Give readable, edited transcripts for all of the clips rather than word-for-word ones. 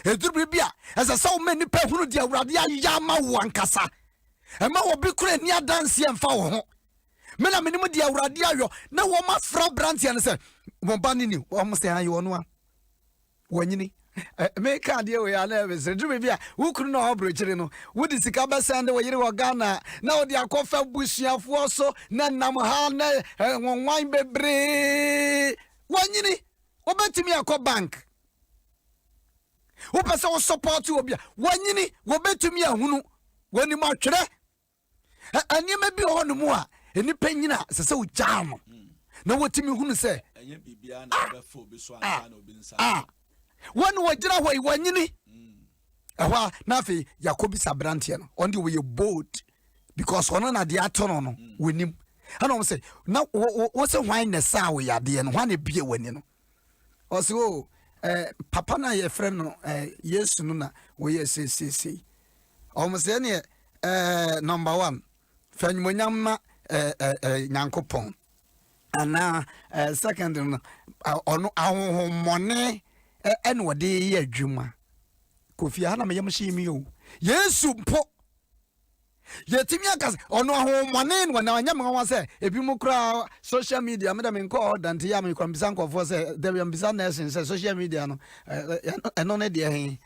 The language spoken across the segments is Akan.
Eduribia as a so many people dia Radia Yama Wankasa. And ma obi kure ni adanse emfa wo ho. Me na menimu dia Radia yo na wo ma fra branti an say wo ba ni wo mo say ayo no a. Wanyini me ka de we ala be se duribia wo kuru na obro chire no wo di sika ba sande wo yire wo Ghana na wo di akofa busuafo so na nam ha na wonwan bebre. Wanyini obetimi akọ bank. Wo pese wo support obi a wanyini wo betumi ahunu woni ma twere anima bi ho no mu a eni panyina sese wo jam na wotimi hunu se enye bibia na be fo bi so ansa na obi nsa woni wo gira hoi wanyini ehwa na fe yakobi sabrante no on the way bold because ono na de atono no wonim ana wo se na wo se hwan na sa wo yade no hwan na bie wani no o se o papa na ye friend no Yesu no na wo ye se almost any number 1 fanyumonyam nyankopon ana second no ono ahomone ene wode ye adwuma kofi ana me yamhye mi o Yesu mpo yetimi akas ono ahomone no na anyam nwa se ebi mu kra social media me da me nko dante ya me kwambisa nkofo se there be ambisa na se social media no eno ne de hen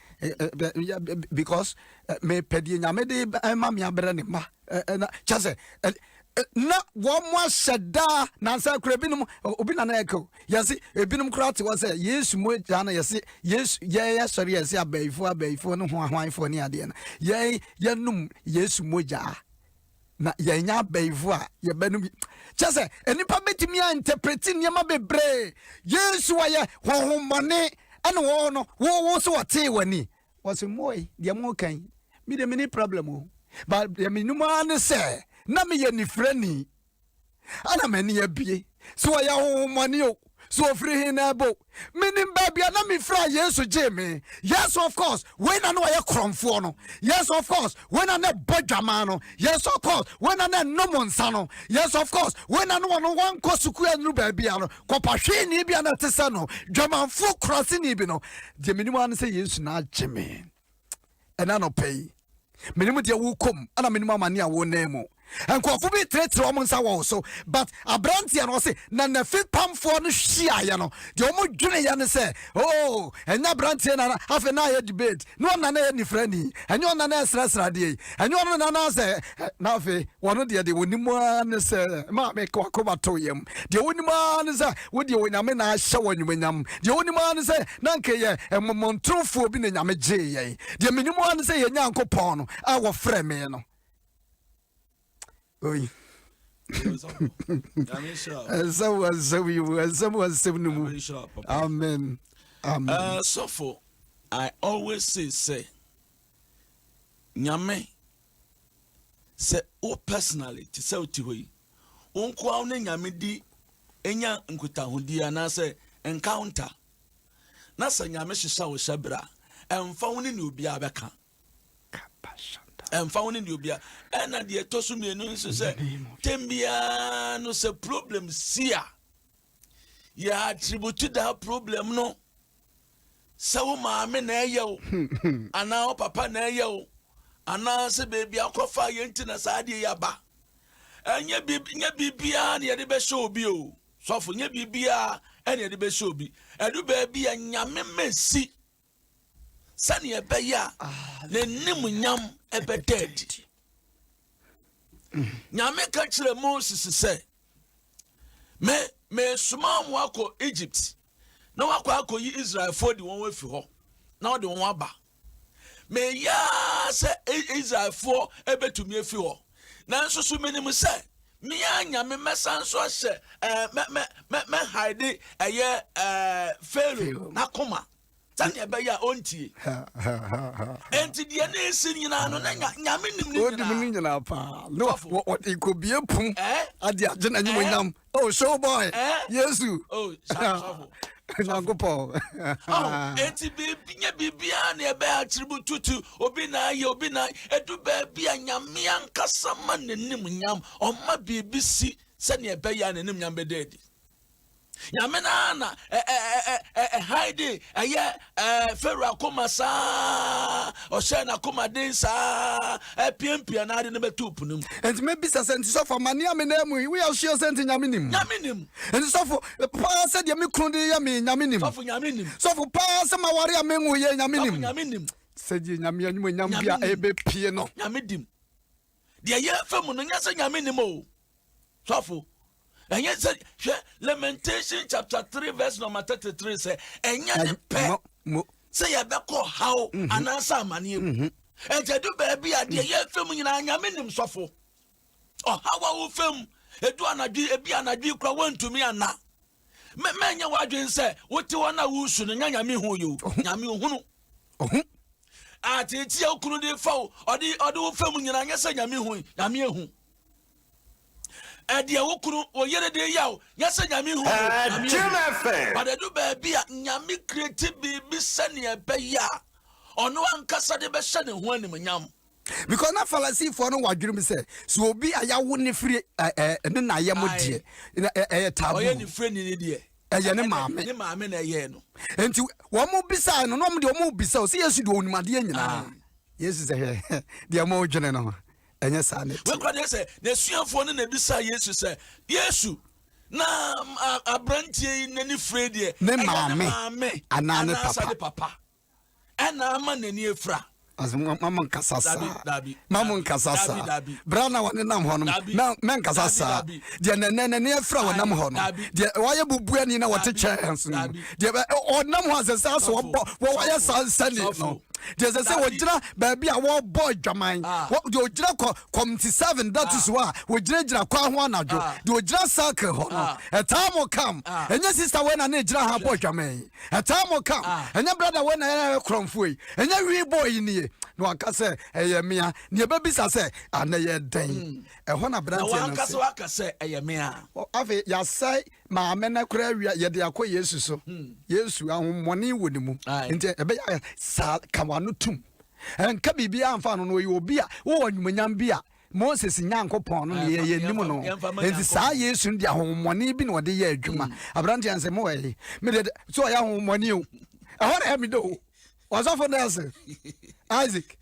because me pedi nyame de ma me abere ne ma na chase na wo mo sheda na nsa kura binum obi na na eko yesi ebinum kura te wo se Yesu mo jana yesi Yesu ye sori yesi abaifo no ho ahwanfo ne ade na ye num Yesu moja na ye nya abaifo a ye banum chase enipa betimi a interpret nyama bebre Yesu wa ye honhomone ana wo no wo so wote wani wo se moy de mo kan mi de mini problem o but de minuma ne se na me ye ni frani ana mani abie so ya honhomone o so free hin na bo menim babia na me fra Yesu jeme yes of course when I know ye kromfo no yes of course when I know bodwama no yes of course when I know no monsa no yes of course when I know no wan kosuku anu babia no kopahwe ni bia na tesa no dwamanfo cross ni bi no de menim an say Yesu na jeme ena no pay menim de wo kom ana menim amane a wo na mu enkofu bi tretre omo nsa wo so but abrantia no say na na fit pamfo no hia ya no de omo dwene ya ne say oh enya brantia na afa na ya debate no na na ya ni frani enyo na na sra de enyo no na say na afa wono de wonimu an say ma me ko akoba to yam de wonimu an say wo de wonyame na ahye wonwunyam de wonimu an say na nke ye emomontrofo bi na nyame je ye de menimu an say ye nyankopon no a wo frɛ me no. Oi. Amen. Amen. So for I always say nyame say o personality say o ti hoyi onko a na nyame di enya nkutahodi ana say encounter na say nyame hyehyɛ wo hyɛbra emfa woni ne obi abɛka emfa woni ne obi a na de etosu mienu nso say tembia no say problem sia ya attribute that problem no sawo maame na eyew ana o papa na eyew ana se baby akofa yenti na saade yaba enya bibia na ye de be show bi o sofo nya bibia na ye de be show bi edu baby nyame mesi sane ebe ya le nim nyam ebe dead nyame ka kire Moses say me suma mo akọ Egypt na wakọ akọyi Israel for di won wafi ho na wo de won aba me ya se Israel for ebetumi afi ho na nso so menim se me anya me mesan so hye me hide eye Pharaoh na koma tani ebe ya ontie enti de na esi nyina no na nyame nim ni nyina odi nyina pa no what ikobie pum ade age na nyimo nyam oh show boy Yesu oh sharp Nangopo. Enti bibia na ebe attribute to obi na edu baby anyame ankasa ma nenim nyam oma bibi si se na ebe ya nenim nyam be dedi nyamena na hide Pharaoh akoma sa o she na akoma den sa piempia na ade ne betup num and maybe sent so for mania me na mu we are sure sent nyamenim and so for pa said ya me krunde ya me nyamenim so for pa se maware amenwu ye nyamenim said ye nyame anyum nyambia ebe pie no nyamedim de ye fam no nya se nyamenim o so for and yes, Lamentation chapter 3 verse number 33 say, and yet say a beko how and answer money. And to do baby a dear film in a minim suffer. Oh, how film a do an idea be an idea one to me and now. Man, your wife say, what you want to soon and yami who you, yami who. I teach you couldn't fall or the other film in a say yami who. Edia wukuru oyere de yawo yesa nyame hu but edu ba bia nyame create bi sane ebeya ono ankasa de be hye ne ho anim nyam because na fallacy for no wadwuru me say so obi ayawo ne free ne na yamodie tabu oye ne free ne de eye ne maame na eye no enti wo mo bisa no no de wo mo bisa o se yesu de onimade nyina yesu say de mo dwene no enya sanet we kwade say na suafo ne na bisa yesu say yesu na abrantie nani free de ne maame anane papa ena ama nani efra as mama kasasa mama kasasa brana wane nam hono na men kasasa de ne efra wonam hono de waye bubuani na wote chance de onam ho asesa so wo waye sansani no there's a say wojira baby a wo boy dwaman de ojira community 7 that is why wojira kwa ho anajo de ojira circle ho no a time will come enya sister when na ejira ha boy dwaman a time will come enya brother when na kromfoi enya wi boy ni no akase eyemia ne babisa se anaye den ho na brother na akase wakase eyemia afi ya sai ma mena kura wi ye de akọ yesu so yesu ahomoni woni mu nti ebe ya sa kawanu tum enka bibia amfa no yi obi a wo nwumanyam bia Moses nyankopon no ye nim no enti sa yesu ndi ahomoni bi no de ye adwuma abrante anse mo we me de so ya ahomoni o ahora he mi do wasofo nese Isaac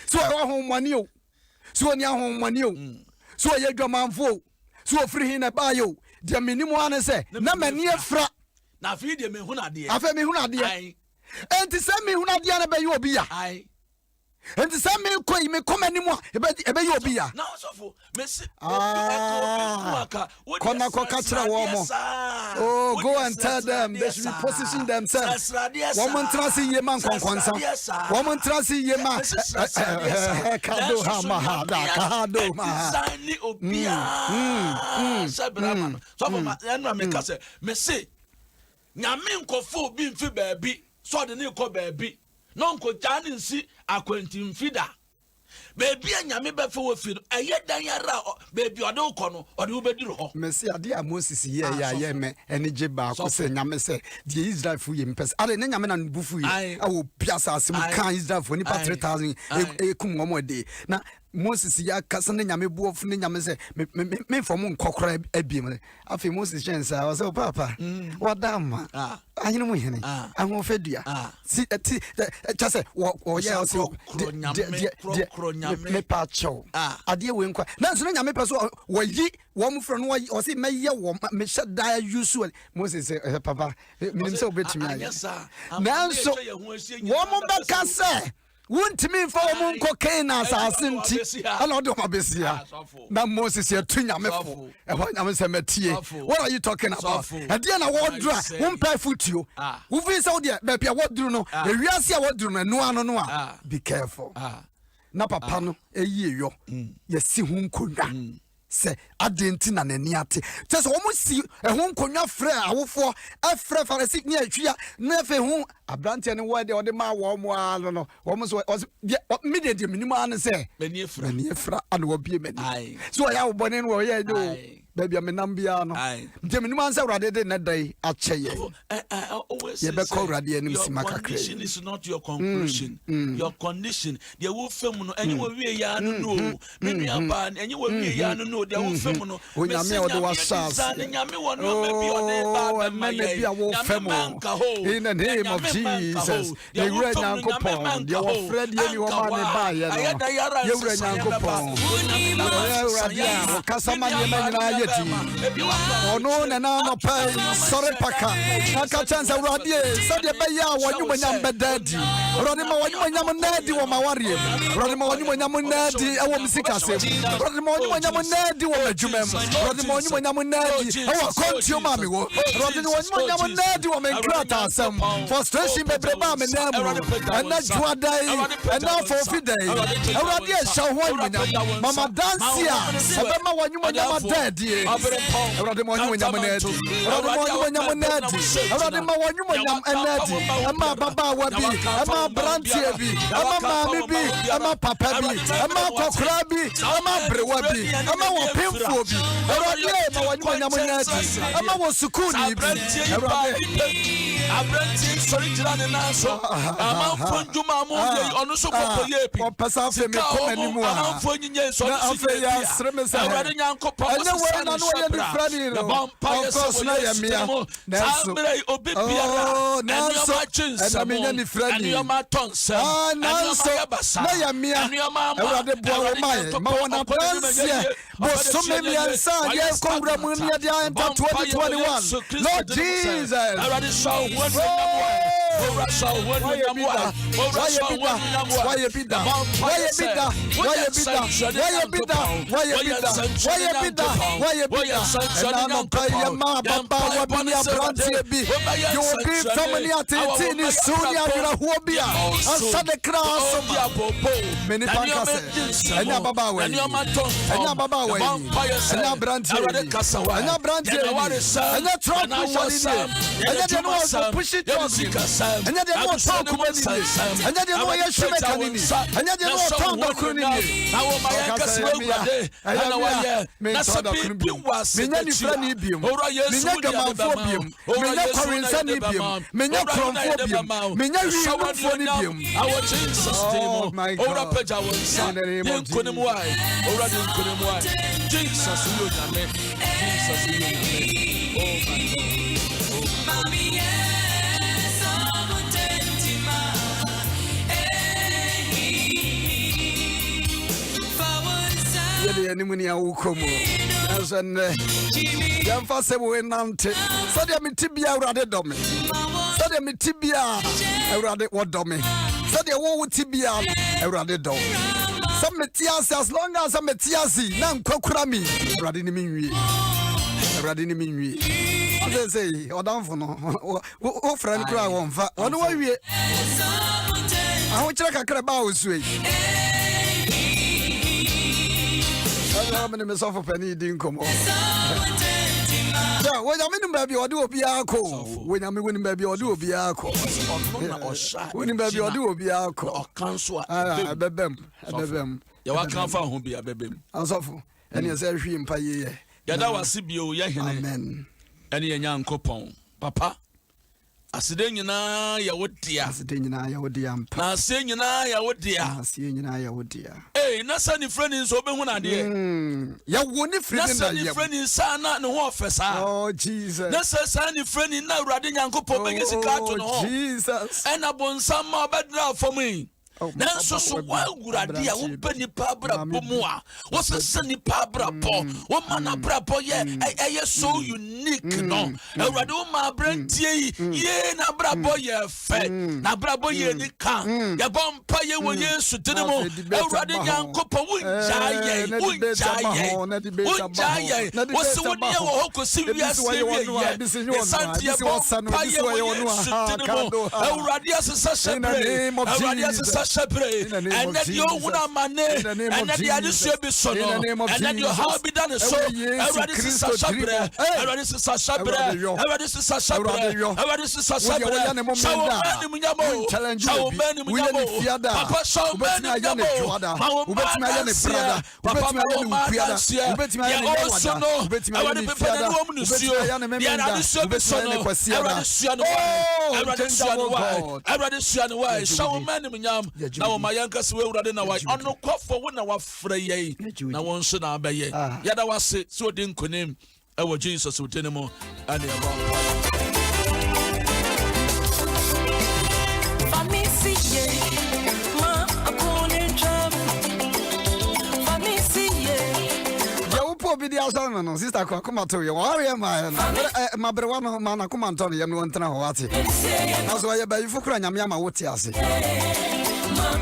so ya ahomoni o so ni ahomoni o so ye dwamanfo so free hin na ba yo de menimu ane se na mani efra na afi de me hunade afi me hunade enti se me hunade na be yo obi ya enti se me koi me komanimu ebe yo obi ya na osofo mesi kona ko kachira wo mo oh go and tell them they should position themselves woman trust ye man konkonsa woman trust ye man kado ha ma da kado ma sani obia sabrama so ma enu ameka se mesi nyame nkofo bi mfi baabi so de ne ko baabi no nko jani nsi akwanti mfida baby anyame be fe wo fi no eye dan yara baby ode uko no ode wo beduru ho mesi ade a Moses ye ya ye me ene je ba ko se nyame se de Israel fu ye mpes ade ne nyame na bufu ye a wo piasa asem kan Israel fu ni pa 3000 ekum wo de na Moses ya kasa ne nyame buofu ne nyame se me fom nkokora abiem afi Moses chensa wa se papa wadama anyine mu hene anwo fedua si ti chase wo ye o se me pacho ade we nkwa na so nyame peso wo yi wo mfro no o se me ye wo me shada usual Moses papa minim se obetimi aye na so wo mo beka se wontimi fa wo nko Canaan asase ala do mabesia na Moses ya tunyamefo ho nyame se matie what are you talking about and then na wodra wompa futuo wo fi se wo de be pia wodru no ewiase a wodru no ano no a be careful na papa no eyiyo yesi hu nkonwa se adenti na nani ate tese wo musi ehun konwa frɛ awofo afrɛ farisi ni atwia na fe hu abrante ne wo de ode ma wo mo alo no wo mo so media de minima an se mani efra an wo bie mani so ya wo bone no wo ye do baby amenambia no ntemi numa nsa urade de na dai acheye ye be ko urade anim sima kakra. Condition is not your conclusion. Your condition they will fem no enye wo wie ya no no me nua ba enye wo wie ya no no they will fem no onyame o de wasas nyame wo no me bi o de ba me bia wo fem in the name of Jesus ye wura nyankopon de wo fred ye ni wo ma ne ba ye no ye wura nyankopon ye wura dia kasama ne ma nyina ye ti ono na na no pai sore paka aka chance urade so de be ya wo nyuma nyam bedadi urade ma wo nyuma nyam nadi wo maware urade ma wo nyuma nyam nadi e wo musika se urade ma wo nyuma nyam nadi wo majumem urade ma wo nyuma nyam nadi e wo kontio ma me wo urade ma wo nyuma nyam nadi wo menkrata asem frustration bebreba me na mu ana juadai ana fofidai urade e sha ho nyuma mama dansia ebe ma wo nyuma nyam dadi urade ma wo nyuma nyam nadi urade ma wo nyuma nyam nadi urade ma wo nyuma nyam nadi ama baba wa bi ama brantie bi ama maami bi ama papa bi ama kokora bi ama brewa bi ama wo pemfo bi urade ma wo nyuma nyam nadi ama wo sukuni bi abranti sorry jira na so ama fonjuma mu ye onu so kokoye bi pesa fe me ko animu ama fonyiye so afa ya sremesa awade nyankopon anya we na no ye different no of course na ya mia na so obi biara na so na me nya different anu ma tonsa na so na ya mia awade bo wo mai ma wona danse bo so me miansa ye ko wura mu ni dia enta 2021 Lord Jesus awade so why push it on. And yet they won't talk about it. And yet they know you should make an enemy. And yet they won't talk about it. Now my uncle's brother, I know why. That's a big was. Many friendibium. Many gamophobium. Many corinthanibium. Many chromphobium. Many reuniformibium. Our Jesus. Oh my God. In the name of Jesus. Jesus, oh my God. Animunia Ukomo as an Yamfase Nante. Sadia Mitibia Radedome. Sadia Mitibia Erade Wadome. Sadia Wo Tibia Eradedom. Some Metias as long as a Metiasi, Nam Kokrami, Radinimi. Radinimi. They say, or down for no, oh, friend, cry one fat. One way, I want to check a crabao sweet. How many miss off penny didn't come on? Yeah, when I'm in baby, or do a biaco. When I'm winning baby, or do a biaco. Winning baby, or do a biaco. Or counsel, I bet them. You are come from whom be a baby. I'm so and you say, him pay. Yada was Sibio, Yahin, and young coupon. Papa. Aside nyina ya wodia aside nyina ya wodia mpa na ase nyina ya wodia ase nyina ya wodia na sa ni friend nso be hu na de ya wo ni friend na ya na sa ni friend sa na ne ho ofesa oh Jesus na sa ni friend na urade nyankopon be sika to no Jesus na bonsam ma obedra fomi nanso so wa gurade a wo pe ni pa bra bomu a wo se ni pa bra po wo ma na bra po ye so unique no urade wo ma brantie ye na bra po ye fe na bra po ye ni kan ya bompa ye wo Yesu tinimo urade nyankopon wo jaye wo se wo ni wo hokosi wiase ye santie bompa ye wo Yesu tinimo urade asesa shebre urade asesa separate. And then you wanna manage. And then the other should be so. And then you have been done so. Everybody is a separate. Everybody is a separate. Everybody is a separate. Everybody is a separate. So many munyamo. So many munyamo. Papa so many munyamo. Maumansia. Papa maumansia. Ya also no. Everybody people na woman usio. Ya na so be so no. Everybody suano. Everybody suano why. Everybody suano why. So many munyam. Na wo mayanka se we urade na why. Ono kwafo wo na wafre ye. Na won so na abaye. Ya da wase so din konim. Ewo Jesus utenemo ane aba. Video no sister ko kuma to ye worry ma brewa no ma na kuma to ye no ntena ho ate aso ye ba yifu kura nyame ama wote ase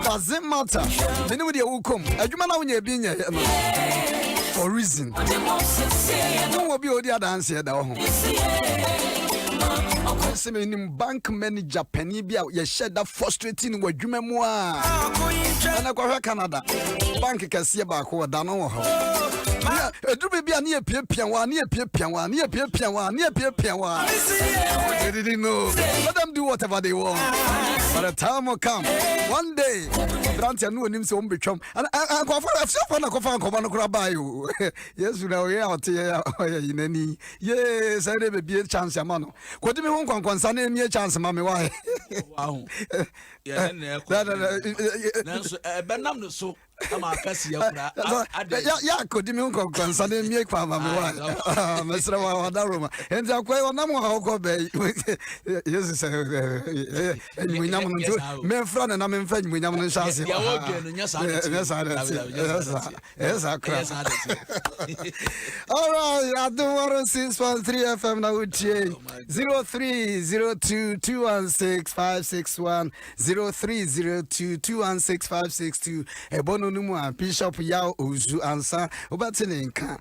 doesn't matter meni we de wukom adwuma na wonya bi nya no for reason no wo bi odi adanse ye da ho semenim bank manager pani bia ye share that frustrating wadwuma mu a na kwa Canada bank kase ba ko da no ho Edrubi bia ne piapia wa ne piapia wa ne piapia wa ne piapia wa. They didn't know. Let them do whatever they want. By the time will come, one day, Brantia no nim se ombetwam. And go for na go for no kura buy you. Yes, you know, yeah, out here in any. Yes, I dey be a chance amano. Kwodi me won kwankwansa na emi chance ma me wa. Wow. Yeah, na so benam no so ama kasi ya kura. Ya kodi me won kwankwansa na emi kwa ma me wa. Mesra wa da Roma. Enzi akwai wona mo ha ko be. Yes, we nyam no me fra na me mfa we nyam no chance. Ya wo de no nya sa. Yes, all right, Adom 106.3 FM na utie 0302216561 0302216562 ebono numu a Bishop ya ozu ansa obatene nka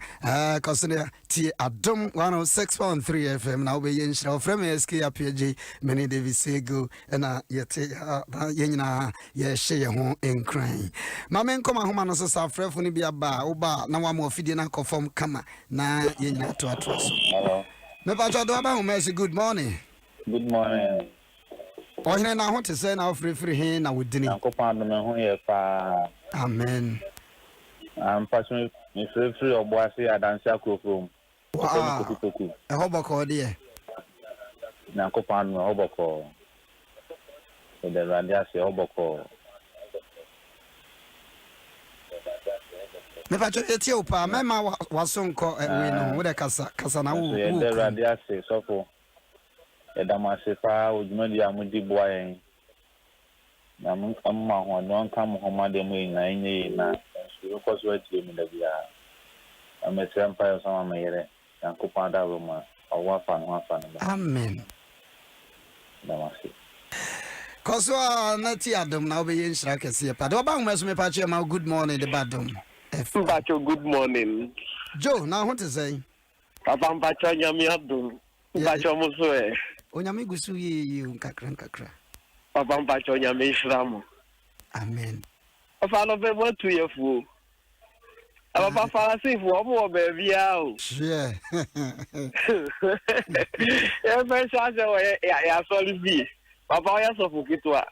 kosene tie Adom 106.3 FM na obe yenhira from S.K Appiagyei many David Sego na yete yenyina ye hye ho enkran mamen koma homa no so safrefo ni bia ba oba na wa mo fidie na conform kama na yenyina to so me pa do aba homa say good morning. Good morning. Ohine na ho te say na ofrefre he na wodini Akopando me ho ye pa. Amen. Pastor me free oboase adanse akrofrom. Wow. E hoboko de na Akopando hoboko. The randia se hoboko. Me pa eti opa mema wasonko we no wo de kasa na wo. The randia se sofo. Edamase pa ojumadi amudi boyen. Na mun amma ho no kan mo ma de mu ina yin na so ko so ati mi da bia. Ametem pa yo sama meyere. Akopando Roma. Awa fa no. Amen. Damase. Koso na ti Adom na obe yenhira kese pa. Do ba homa so me pa che ma good morning the badom. Bacho good morning. Joe na ho te say. Papa mpacho nyame Adom. Bacho mo so e. Onyame gusu ye nkakra. Papa mpacho nyame Israel. Amen. Papa no be mo tu ye fu. Papa fala si fu omo be bia o. Yeah. Ya pensa ya soli bi. Papa ya so fu kitwa.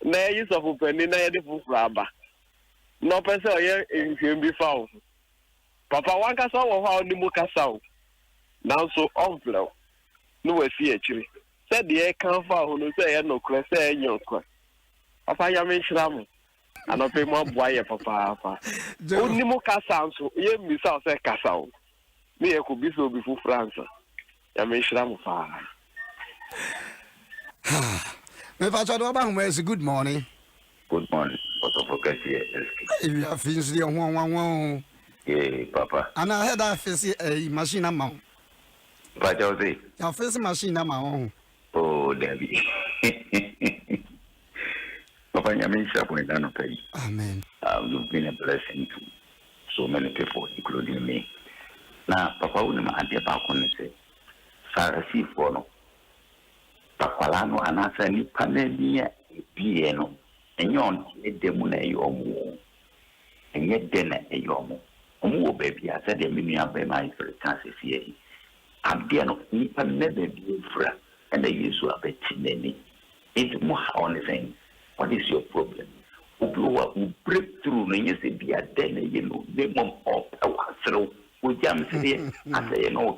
Na yi so fu peni na ye de fu fraba. No pense o ye nhwem fa o. Papa wanka so wo ha oni mu kasa o. Na so onflo. No we fi akiri. Said the kan fa ho no say no kra say enyo kwa. Papa ya me hira mo. Ano pe mo boa ye papa. Oni mu kasa so ye mi sa say kasa o. Me ye ko bi so bi fu France. Ya me hira mo fa. Me pa do ba homa say good morning. Good morning. What of forget here SK. You have finished the one. Yeah, Papa. And I had that face machine amount. But I say, your face machine amount. oh, Debbie. Papa, I mean, no pay. Amen. You've been a blessing to so many people, including me. Now, Papa, when I'm at the back on the say, Sarah, see for no. Papa, no, and I say, Panellia, Piano, and yon, demon, a yomu, and yet dinner, a yomu. Baby, I said, me up by my first chances here. I'm dear of me, and never be friend, and they use to have a chin. It's more honest thing. What is your problem? Who blow up, who break through, and you say, be a den, the mom of our throw, who jams here, I say, no,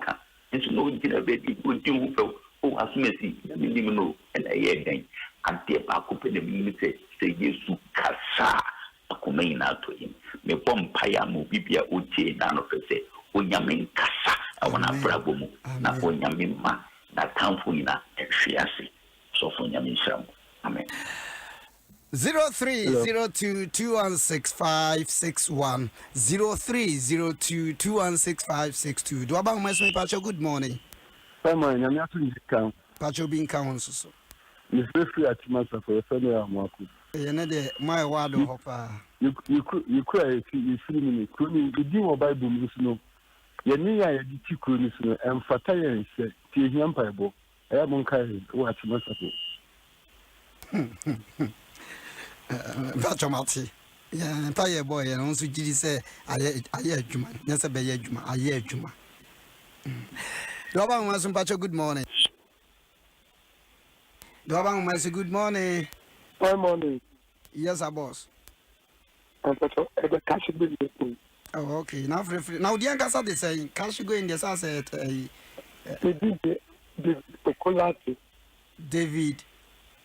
it's no dinner baby, good you who has messy, and you know, and I again, and dear Paco, the minute say, yes, to Cassa. Akumena to him. Me pompaya mu bibia uche na no pese. Onyame nkasa awona brabo mu. Na onyame ma na tamfo ina ehwiase. So for onyame nsham. Amen. 0302216561 0302216562. Do abang mesme pacho good morning. Fama nyame atu ndika. Pacho bin kan so. Ni free atimasa for fene ya mwaku. Yenede my word hopa. You cry you free me kuni di mo bible mu no. Ye ni ya di ti kuni no emfata ye nse ti hia mpaibo. E mo nkai wo atimasa for. Pacho mati. Yeah, paye boy and also gidi say aye adwuma. Nyese be ye adwuma, aye adwuma. Do abang masum pacho good morning. Do abang mas good morning. Good morning. Yes, boss. Oh, okay. Now, the young they say cash go in the SAS at David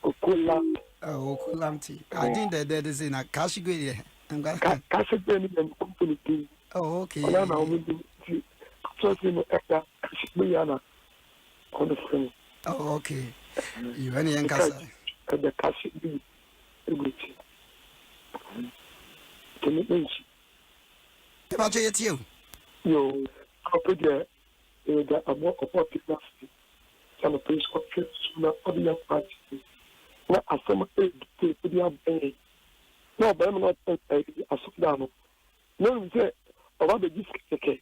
Okola. Oh, Okolamti. I think that there is in a cash go here. Cash company. Oh, okay. Oh, okay. You any young the cash be everything. Can you mention? About you? Yo, I'll put there a more opportunity. Some of these options sooner or the party. Not as some to the up. No, but I'm not a down. No, we say about the disc. Okay,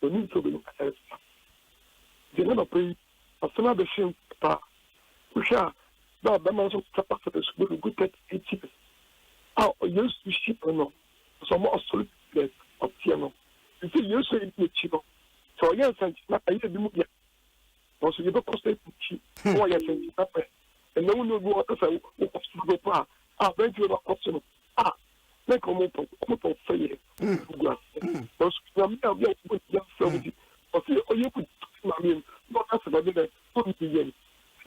you need to be looked at. The number pay as soon as the shame part. We shall. No, the man of the school good at 8 years. Oh, used to ship or no. Some more solid of piano. You see, you say it's cheap. So, yes, and I did the movie. Also, you don't cost it cheap. Oh, yes, and no one will go out of the car. Ah, thank you, optional. Ah, make a move on fire. Those young services. Or see, or you could, I mean, not as a minute, don't be.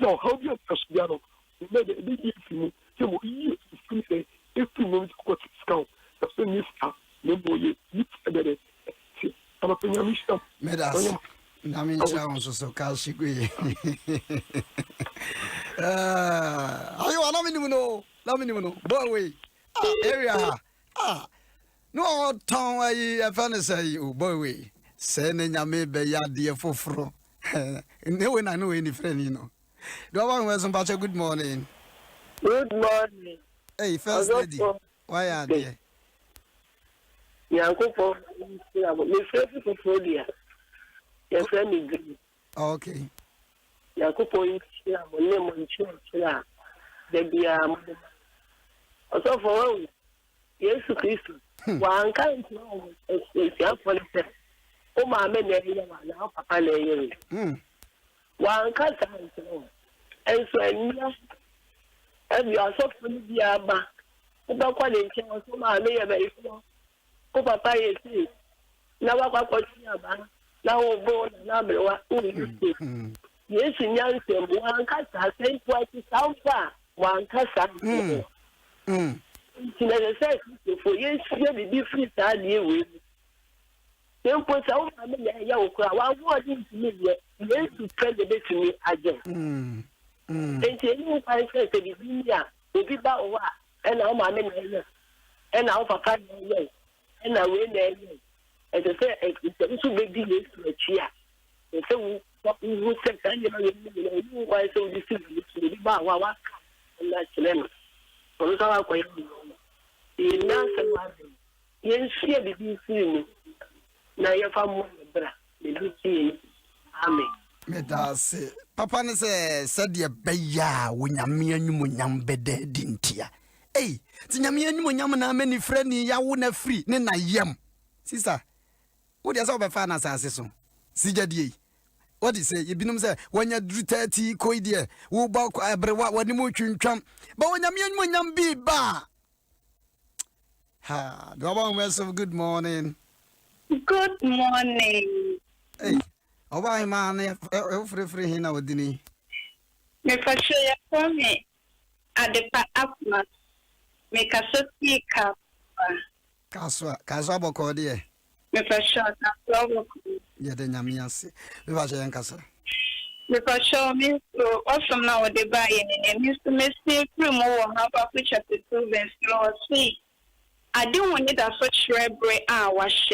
No, how do you piano? You made a big you will use if you know what discount. That's the new stuff. No more you better. I'm a penny. Medas. Nami sounds so cash. Are you an amino? Lamino, boy, area. Ah, no town I fancy you, boy. Sending a maybe ya dear for fro. No one I know any friend, you know. Do I want some patch? Good morning. Good morning. Hey, first lady. Why are they? Yanko, my favorite portfolio. Your friend is good. Okay. Yanko, name on the also for yes, Christ. One kind of young police. Oh, my men, now, Papa, one can't and so and we are so funny, but about what they can also my mayor very small. Oh, Papa, yes, now I got what you are now born number one. Yes, in young one can't say what is out far. One can't for yes, the difference I deal with. Then put out my young crowd. One word is me, yes, to tell the best to me again. And you find say the India, the people over, and our man, and our papa, and our way there. As I say, it's a big deal to a chair. And so we said, you why so this is the bar, and that's them. So our quite in answer, yes, she had been seeing. Now your family, the see. Amen. Papa ne said ya beya when ya me anyum nyam bede dintia Hey, Tinyami anyum na many friend ya wona free ne na yam. Sister, what is our fan as so? Sijadi. What is say? You binum say when you do 30 koidie, wo ba ko abrewa wani mo twintwam. But when nyam bi ba. Ha, do about myself good morning. Good morning. Hey, oba man e free hina odini. Me for sure you for me. Adepa apma. Me kaso tika. Kaswa boko de. Me for sure na flow. Ye de nyame ase. Me ba chen kasa. Me for sure me so awesome now the buy in me to me see through more Habakkuk chapter 2 verse 3. I don't want it as such rebel wash.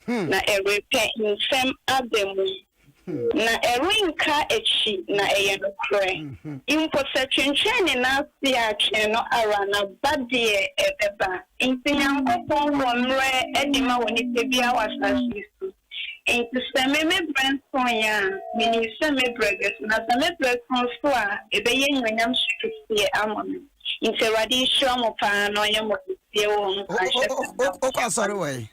Na erepe nsem ademu. Na erinka echi na eyenokre. Impo se chenchen na si ache no ara na badie ebeba. Intinyankopon wonre edima woni tebia wasasisu. Inti se me brandson ya, mini se me breges na se me brandson so a ebeye nyonyam hwekese amon. Inti radi hwa mo pa no ye mo tie won ahye. O sorry way.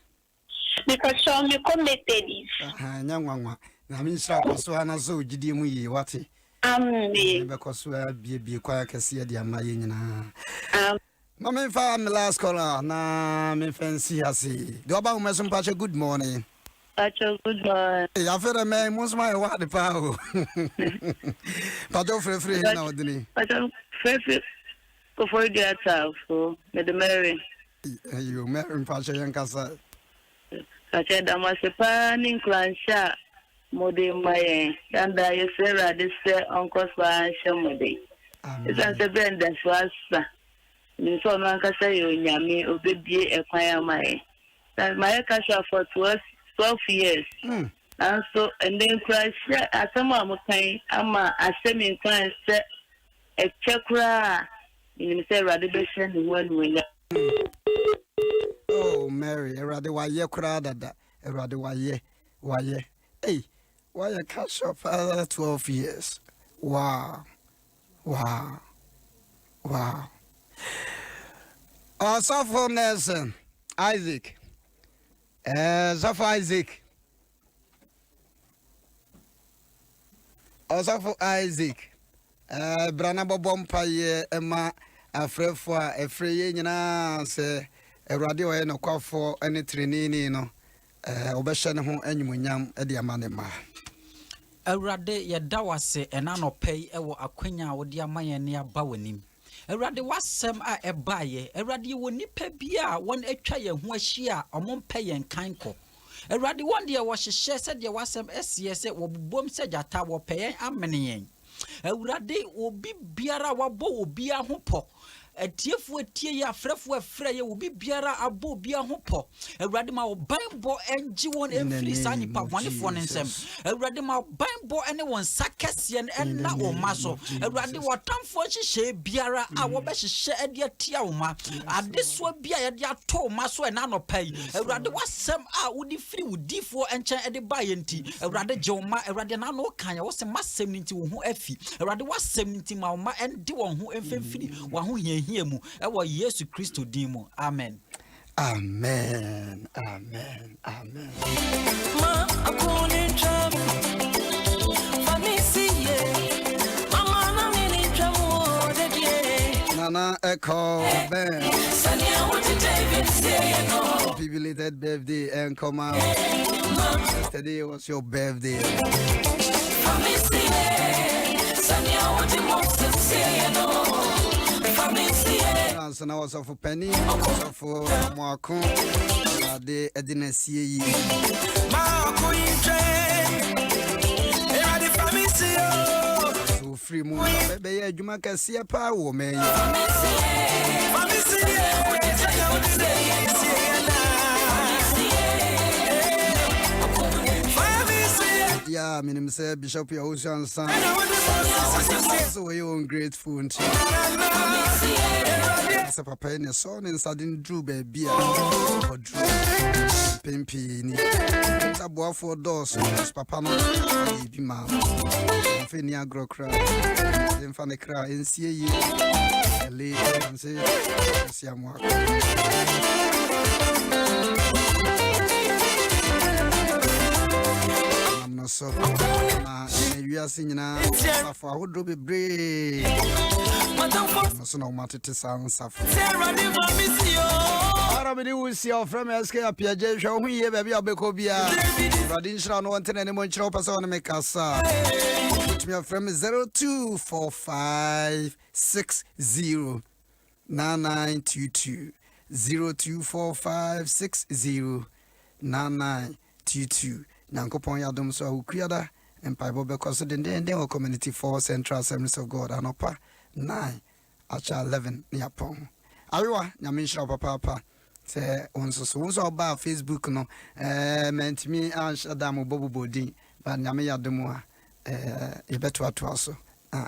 Because show me committed this. Nyangwa. Na mi sra kwaso ana so gidie mu yi wate. Amen. Be kwaso bie kwa kase de amaye nyina. Mama fa me last caller na me fancy ase. Do ba mo so mpache good morning. Pacho good morning. E afere me mo so my wa de pa o. Pacho free na odini. Pacho free ko for the attack for me the Mary. You Mary mpache yankasa. Pacho da masepa ni klansha. Mode maye yanda yesera de se onko swa shemode isan se benda swasa ni so no ankasa yo nyame obedie ekwan amaye that my kasha for 12 years and so and then crash asama amukan ama asemi kan se echekura ni se rade be send one. Oh Mary erade wa ye kura dada erade wa ye hey. Why a cash up 12 years? Wow. So Nelson, Isaac. So Isaac. Also for Isaac. Brana Bobompa ye Emma Afrefo Efreye nyina se Erade o no kwafo ene trenini no. Obesha ne ho anyumunyam e de amane ma. Awurade yɛda wase ɛna no pɛi ɛwɔ akwanya a wode amaye ne aba wanim. Awurade wasɛm a ɛbaayɛ. Awurade wɔ nipa bi a wɔn atwa yɛn ho ahyia a ɔmo mpɛ yɛn kan kɔ. Awurade wɔn deɛ wɔhyehyɛ sɛ deɛ wasɛm ɛsiɛ sɛ wɔbobom sɛ gyata wɔpɛ yɛn amene yɛn. Awurade obi biara wabɔ obi ho pɔ. Atiefo atie ya frefo afre ye obi biara abo obi ho po. Awurade ma obanbo enji won emfiri sa nipa bɔnefo ne nsɛm. Awurade ma obanbo ene won sakɛse ne ɛna o ma so. Awurade wɔtamfo hyehyɛ biara a wɔbɛhyehyɛ ade atia wo ma. Adeso bia ye de ato ma so ɛna no pai. Awurade wasɛm a wodi firi wodifo ɛnkyɛn ɛde ba ye nti. Awurade gye wo ma. Awurade na no kan ya wo se masɛm nti wo ho afi. Awurade wasɛm nti ma wo ma ɛnde wo ho emfiri wo ho hia mu ewo Yesu Kristo din mu amen amen ma akoni tram famisi ye mama na mini tram o de die nana echo ben sania what David say no belated birthday and come out yesterday was your birthday famisi ye sania what Moses say no. So now was for Penny, for Marco, the Edinacy. So free moon, baby, you might see a power, man. Yeah, I mean, say Bishop Ocean Son. So we are ungrateful. As a papa in a son and sudden drew baby or drew pimpy. A boy for doors, papa, baby, ma'am. Fenia grow cry, then funny cry and see ye. A lady and say, see, I'm walking. So we are singing for who do be brave. So no matter to sound suffer. I will see your friend S.K Appiagyei. Show me baby Abekobia. Radinshra no one any more person make us. Put me a friend 0245609922. 0245609922. Nankopon Adom so ukriada empire because the community for Central Assemblies of God anopa 9 acha 11 niapon ayewa nyamenshira papa se onso ba Facebook no mentimi anshadam bobobodi ba nyame yadom a yebeto ato aso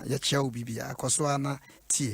ya chia obibia koso ana tie